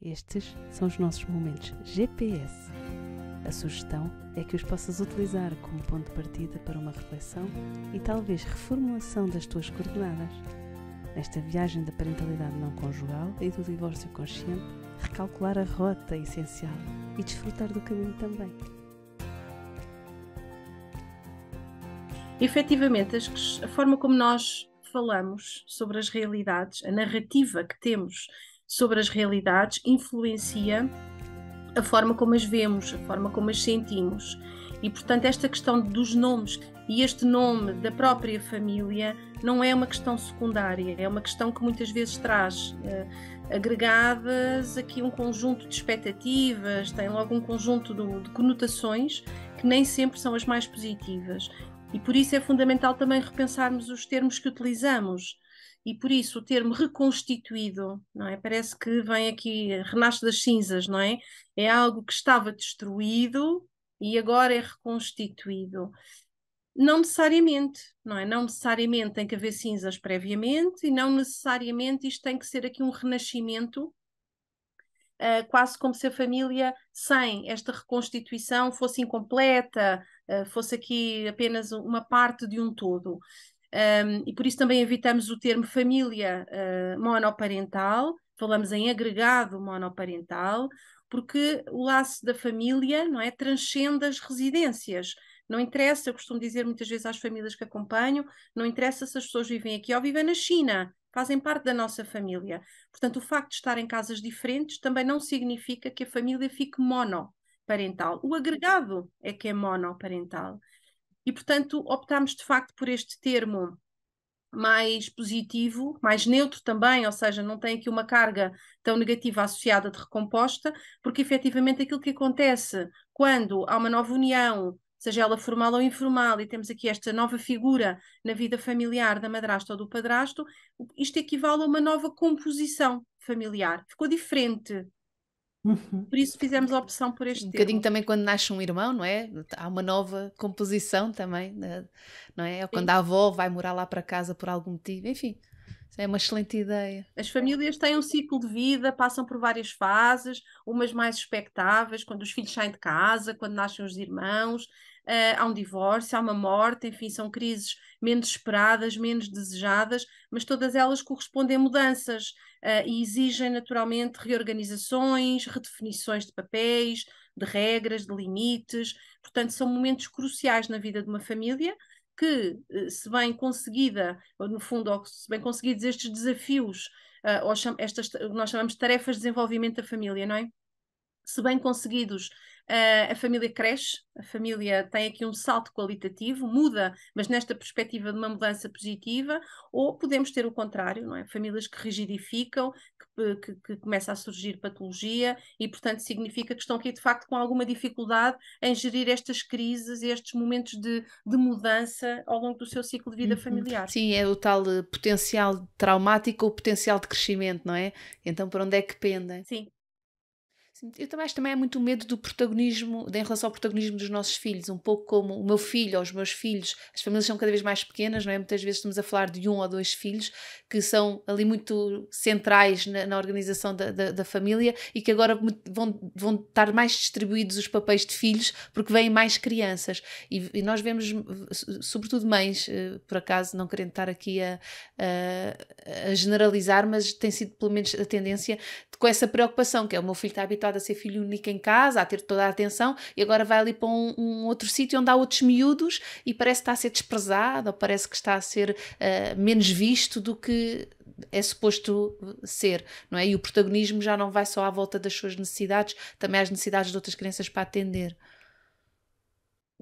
Estes são os nossos momentos GPS. A sugestão é que os possas utilizar como ponto de partida para uma reflexão e talvez reformulação das tuas coordenadas. Nesta viagem da parentalidade não conjugal e do divórcio consciente, recalcular a rota é essencial e desfrutar do caminho também. Efetivamente, a forma como nós falamos sobre as realidades, a narrativa que temos sobre as realidades, influencia a forma como as vemos, a forma como as sentimos. E, portanto, esta questão dos nomes e este nome da própria família não é uma questão secundária, é uma questão que muitas vezes traz agregadas aqui um conjunto de expectativas, tem logo um conjunto de conotações que nem sempre são as mais positivas. E por isso é fundamental também repensarmos os termos que utilizamos. E por isso o termo reconstituído, não é? Parece que vem aqui, renasce das cinzas, não é? É algo que estava destruído e agora é reconstituído. Não necessariamente, não é? Não necessariamente tem que haver cinzas previamente e não necessariamente isto tem que ser aqui um renascimento, quase como se a família sem esta reconstituição fosse incompleta, fosse aqui apenas uma parte de um todo. E por isso também evitamos o termo família monoparental, falamos em agregado monoparental, porque o laço da família, não é, transcende as residências. Não interessa, eu costumo dizer muitas vezes às famílias que acompanho, não interessa se as pessoas vivem aqui ou vivem na China, fazem parte da nossa família. Portanto, o facto de estar em casas diferentes também não significa que a família fique monoparental. O agregado é que é monoparental. E, portanto, optámos de facto por este termo mais positivo, mais neutro também, ou seja, não tem aqui uma carga tão negativa associada de recomposta, porque efetivamente aquilo que acontece quando há uma nova união, seja ela formal ou informal, e temos aqui esta nova figura na vida familiar da madrasta ou do padrasto, isto equivale a uma nova composição familiar. Ficou diferente. Por isso fizemos a opção por este Um termo. bocadinho também quando nasce um irmão, não é? Há uma nova composição também, não é? Ou quando a avó vai morar lá para casa por algum motivo, enfim, isso é uma excelente ideia. As famílias têm um ciclo de vida, passam por várias fases, umas mais expectáveis, quando os filhos saem de casa, quando nascem os irmãos, há um divórcio, há uma morte, enfim, são crises menos esperadas, menos desejadas, mas todas elas correspondem a mudanças e exigem naturalmente reorganizações, redefinições de papéis, de regras, de limites. Portanto, são momentos cruciais na vida de uma família que, se bem conseguida, ou no fundo, ou se bem conseguidos estes desafios, ou nós chamamos de tarefas de desenvolvimento da família, não é? Se bem conseguidos, a família cresce, a família tem aqui um salto qualitativo, muda, mas nesta perspectiva de uma mudança positiva, ou podemos ter o contrário, não é? Famílias que rigidificam, que começa a surgir patologia e, portanto, significa que estão aqui, de facto, com alguma dificuldade em gerir estas crises e estes momentos de mudança ao longo do seu ciclo de vida familiar. Sim, é o tal potencial traumático ou potencial de crescimento, não é? Então, para onde é que pendem? Sim. Eu também acho que também é muito medo do protagonismo, em relação ao protagonismo dos nossos filhos, um pouco como o meu filho ou os meus filhos. As famílias são cada vez mais pequenas, não é? Muitas vezes estamos a falar de 1 ou 2 filhos que são ali muito centrais na organização da família e que agora vão estar mais distribuídos os papéis de filhos porque vêm mais crianças. E nós vemos, sobretudo mães, por acaso, não querendo estar aqui a generalizar, mas tem sido pelo menos a tendência com essa preocupação, que é o meu filho está habituado a ser filho único em casa, a ter toda a atenção e agora vai ali para um outro sítio onde há outros miúdos e parece que está a ser desprezado ou parece que está a ser menos visto do que é suposto ser, não é? E o protagonismo já não vai só à volta das suas necessidades, também às necessidades de outras crianças para atender.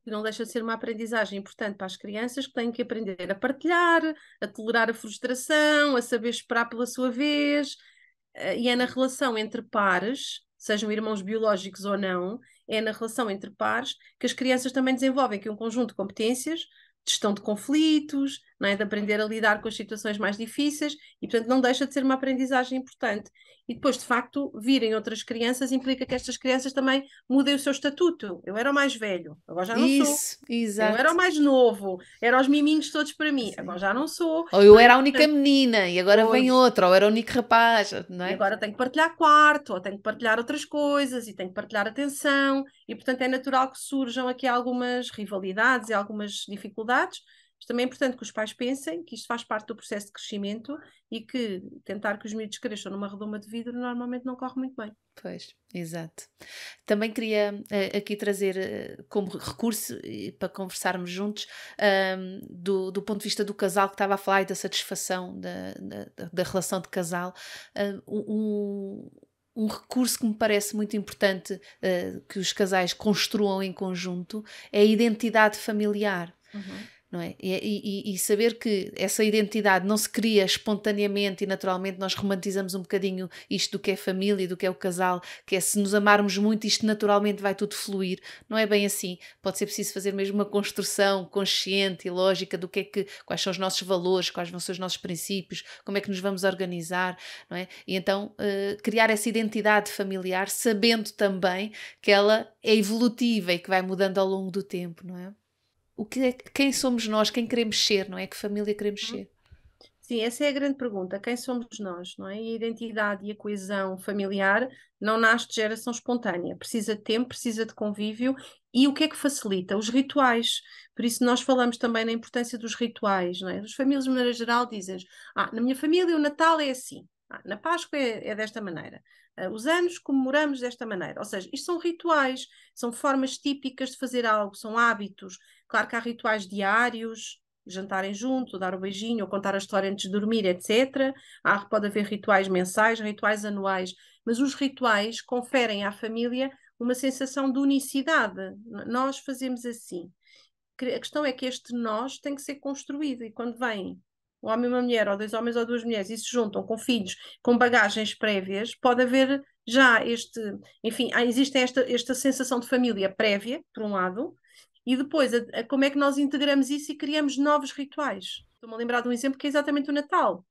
Que não deixa de ser uma aprendizagem importante para as crianças que têm que aprender a partilhar, a tolerar a frustração, a saber esperar pela sua vez, e é na relação entre pares, sejam irmãos biológicos ou não, é na relação entre pares que as crianças também desenvolvem aqui um conjunto de competências, de gestão de conflitos, não é? De aprender a lidar com as situações mais difíceis e, portanto, não deixa de ser uma aprendizagem importante. E depois, de facto, virem outras crianças implica que estas crianças também mudem o seu estatuto. Eu era o mais velho, agora já não sou. Isso, Eu era o exato. mais novo, eram os miminhos todos para mim, agora Sim. já não sou. Ou eu Não é? era a única Portanto, menina e agora vem pois, outra, ou era o único rapaz, não e é? agora tenho que partilhar quarto, ou tenho que partilhar outras coisas, e tenho que partilhar atenção, e portanto é natural que surjam aqui algumas rivalidades e algumas dificuldades, mas também é importante que os pais pensem que isto faz parte do processo de crescimento e que tentar que os miúdos cresçam numa redoma de vidro normalmente não corre muito bem. Pois, exato. Também queria aqui trazer como recurso para conversarmos juntos do ponto de vista do casal que estava a falar e da satisfação da relação de casal, um recurso que me parece muito importante que os casais construam em conjunto é a identidade familiar. Não é? E saber que essa identidade não se cria espontaneamente e naturalmente. Nós romantizamos um bocadinho isto do que é família, do que é o casal, que é se nos amarmos muito isto naturalmente vai tudo fluir. Não é bem assim, pode ser preciso fazer mesmo uma construção consciente e lógica do quais são os nossos valores, quais vão ser os nossos princípios, como é que nos vamos organizar, não é? E então criar essa identidade familiar sabendo também que ela é evolutiva e que vai mudando ao longo do tempo, não é? Quem somos nós, quem queremos ser, não é? Que família queremos ser? Sim, essa é a grande pergunta. Quem somos nós, não é? E a identidade e a coesão familiar não nasce de geração espontânea. Precisa de tempo, precisa de convívio. E o que é que facilita? Os rituais. Por isso nós falamos também na importância dos rituais, não é? As famílias, de maneira geral, dizem: na minha família o Natal é assim. Na Páscoa é desta maneira. Os anos comemoramos desta maneira. Ou seja, isto são rituais, são formas típicas de fazer algo, são hábitos. Claro que há rituais diários, jantarem junto, dar o beijinho, ou contar a história antes de dormir, etc. Pode haver rituais mensais, rituais anuais, mas os rituais conferem à família uma sensação de unicidade. Nós fazemos assim. A questão é que este nós tem que ser construído, e quando vem um homem e uma mulher, ou dois homens ou duas mulheres, e se juntam com filhos, com bagagens prévias, pode haver já enfim, existe esta sensação de família prévia, por um lado, e depois como é que nós integramos isso e criamos novos rituais. Estou-me a lembrar de um exemplo que é exatamente o Natal.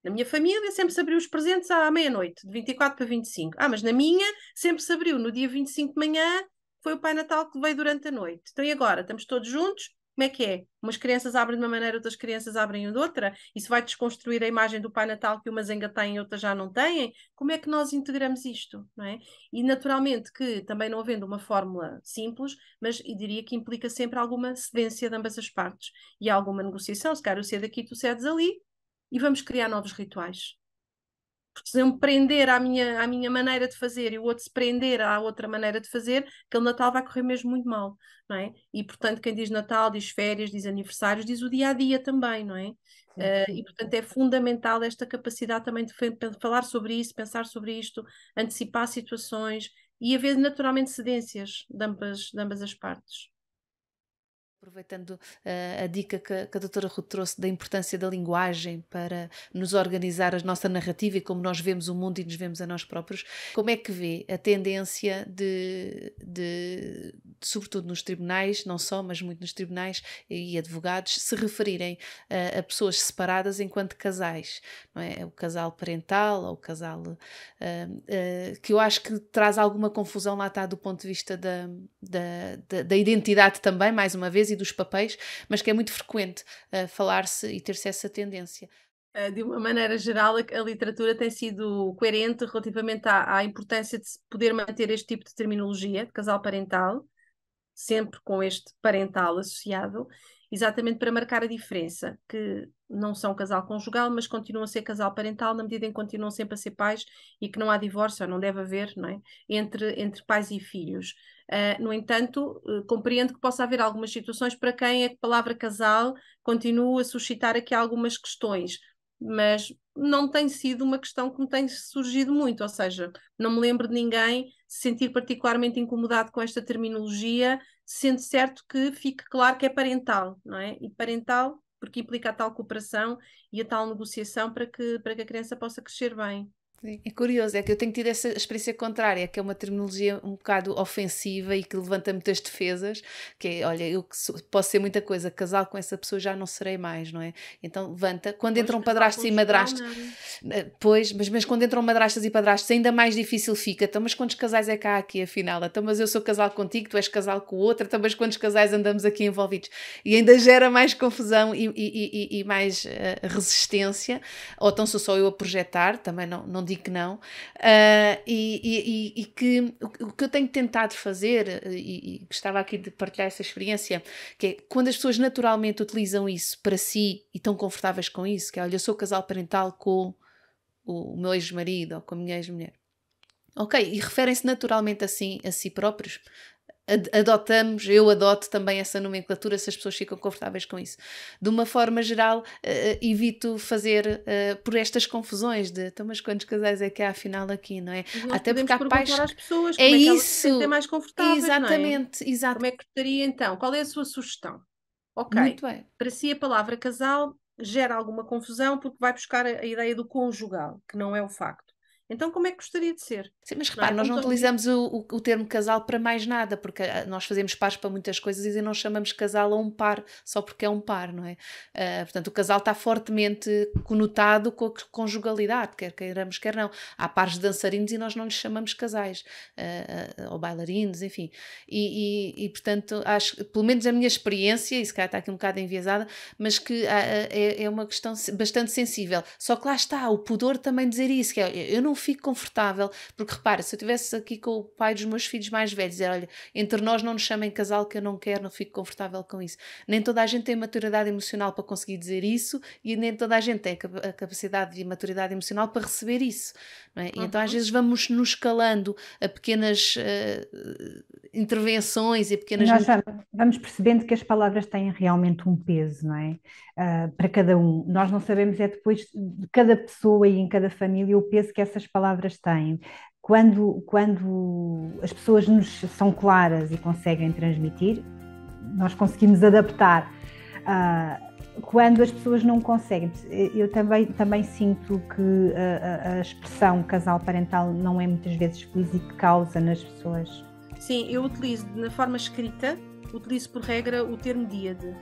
Na minha família sempre se abriu os presentes à meia-noite, de 24 para 25. Mas na minha sempre se abriu no dia 25 de manhã, foi o Pai Natal que veio durante a noite. Então e agora? Estamos todos juntos? Como é que é? Umas crianças abrem de uma maneira, outras crianças abrem de outra? Isso vai desconstruir a imagem do Pai Natal que umas ainda têm e outras já não têm? Como é que nós integramos isto? Não é? E naturalmente que, também não havendo uma fórmula simples, mas eu diria que implica sempre alguma cedência de ambas as partes e alguma negociação. Se calhar eu cedo aqui, tu cedes ali, e vamos criar novos rituais. Porque se eu me prender à minha maneira de fazer e o outro se prender à outra maneira de fazer, aquele Natal vai correr mesmo muito mal, não é? E portanto, quem diz Natal, diz férias, diz aniversários, diz o dia a dia também, não é? E portanto é fundamental esta capacidade também de falar sobre isso, pensar sobre isto, antecipar situações e haver naturalmente cedências de ambas as partes. Aproveitando a dica que a doutora Ruth trouxe da importância da linguagem para nos organizar a nossa narrativa e como nós vemos o mundo e nos vemos a nós próprios, como é que vê a tendência sobretudo nos tribunais, não só, mas muito nos tribunais e advogados, se referirem a pessoas separadas enquanto casais, não é? O casal parental ou o casal que eu acho que traz alguma confusão, lá está, do ponto de vista da identidade também, mais uma vez, e dos papéis, mas que é muito frequente falar-se e ter-se essa tendência. De uma maneira geral, a literatura tem sido coerente relativamente à importância de se poder manter este tipo de terminologia de casal parental, sempre com este parental associado, exatamente para marcar a diferença, que não são casal conjugal, mas continuam a ser casal parental na medida em que continuam sempre a ser pais e que não há divórcio, ou não deve haver, não é? entre pais e filhos. No entanto, compreendo que possa haver algumas situações para quem a palavra casal continua a suscitar aqui algumas questões, mas não tem sido uma questão que me tem surgido muito, ou seja, não me lembro de ninguém se sentir particularmente incomodado com esta terminologia, sendo certo que fique claro que é parental, não é? E parental porque implica a tal cooperação e a tal negociação para que a criança possa crescer bem. Sim, é curioso, é que eu tenho tido essa experiência contrária, que é uma terminologia um bocado ofensiva e que levanta muitas defesas, que é, olha, eu posso ser muita coisa, casar com essa pessoa já não serei mais, não é? Então levanta, quando Pois, entram casal padrastos e conjugal, madrastos, não. pois, mas quando entram madrastas e padrastos ainda mais difícil fica, então mas quantos casais é que há aqui afinal? Então mas eu sou casal contigo, tu és casal com o outro, então mas quantos casais andamos aqui envolvidos? E ainda gera mais confusão e mais resistência, ou então sou só eu a projetar, também não digo que não, e que o que eu tenho tentado fazer, e gostava aqui de partilhar essa experiência, que é quando as pessoas naturalmente utilizam isso para si e estão confortáveis com isso, que é, olha, eu sou casal parental com o meu ex-marido ou com a minha ex-mulher. Ok, e referem-se naturalmente assim a si próprios. Eu adoto também essa nomenclatura se as pessoas ficam confortáveis com isso. De uma forma geral, evito fazer por estas confusões de então, mas quantos casais é que há afinal aqui, não é? Mas nós Até porque podemos há pais. perguntar às pessoas É como é que elas se sentem isso! mais confortáveis, não é? Exatamente, exato. Como é que gostaria então? Qual é a sua sugestão? Ok, Muito bem. para si a palavra casal gera alguma confusão porque vai buscar a ideia do conjugal, que não é o facto. Então como é que gostaria de ser? Sim, mas Não é? repare, nós não Vamos ouvir. utilizamos o termo casal para mais nada, porque nós fazemos pares para muitas coisas e não chamamos casal a um par, só porque é um par, não é? Portanto, o casal está fortemente conotado com a conjugalidade, quer queiramos, quer não. Há pares de dançarinos e nós não lhes chamamos casais, ou bailarinos, enfim. Portanto, acho, pelo menos a minha experiência, e se calhar está aqui um bocado enviesada, mas que é uma questão bastante sensível. Só que lá está, o pudor também dizer isso, que é, eu não fico confortável, porque repara, se eu estivesse aqui com o pai dos meus filhos mais velhos, dizer, olha, entre nós não nos chamem casal que eu não quero, não fico confortável com isso. Nem toda a gente tem maturidade emocional para conseguir dizer isso e nem toda a gente tem a capacidade de maturidade emocional para receber isso, não é? E então às vezes vamos nos escalando a pequenas intervenções e a pequenas... Nós vamos percebendo que as palavras têm realmente um peso, não é? Para cada um. Nós não sabemos é depois de cada pessoa e em cada família o peso que essas palavras têm. Quando as pessoas nos são claras e conseguem transmitir, nós conseguimos adaptar. Quando as pessoas não conseguem, eu também sinto que a expressão casal parental não é muitas vezes feliz e que causa nas pessoas. Sim, eu utilizo na forma escrita, utilizo por regra o termo díade.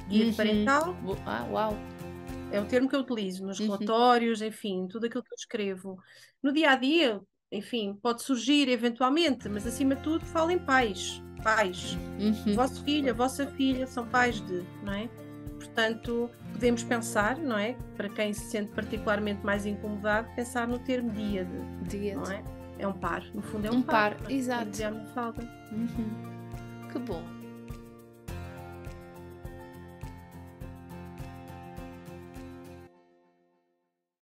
Díade parental. Uau! É o termo que eu utilizo nos relatórios, enfim, tudo aquilo que eu escrevo. No dia a dia, enfim, pode surgir eventualmente, mas acima de tudo, falem pais. Pais. O vosso filho, a vossa filha são pais de, não é? Portanto, podemos pensar, não é? Para quem se sente particularmente mais incomodado, pensar no termo díade. Não é? É um par, no fundo é um par. Exato. Dizer-me falta. Que bom.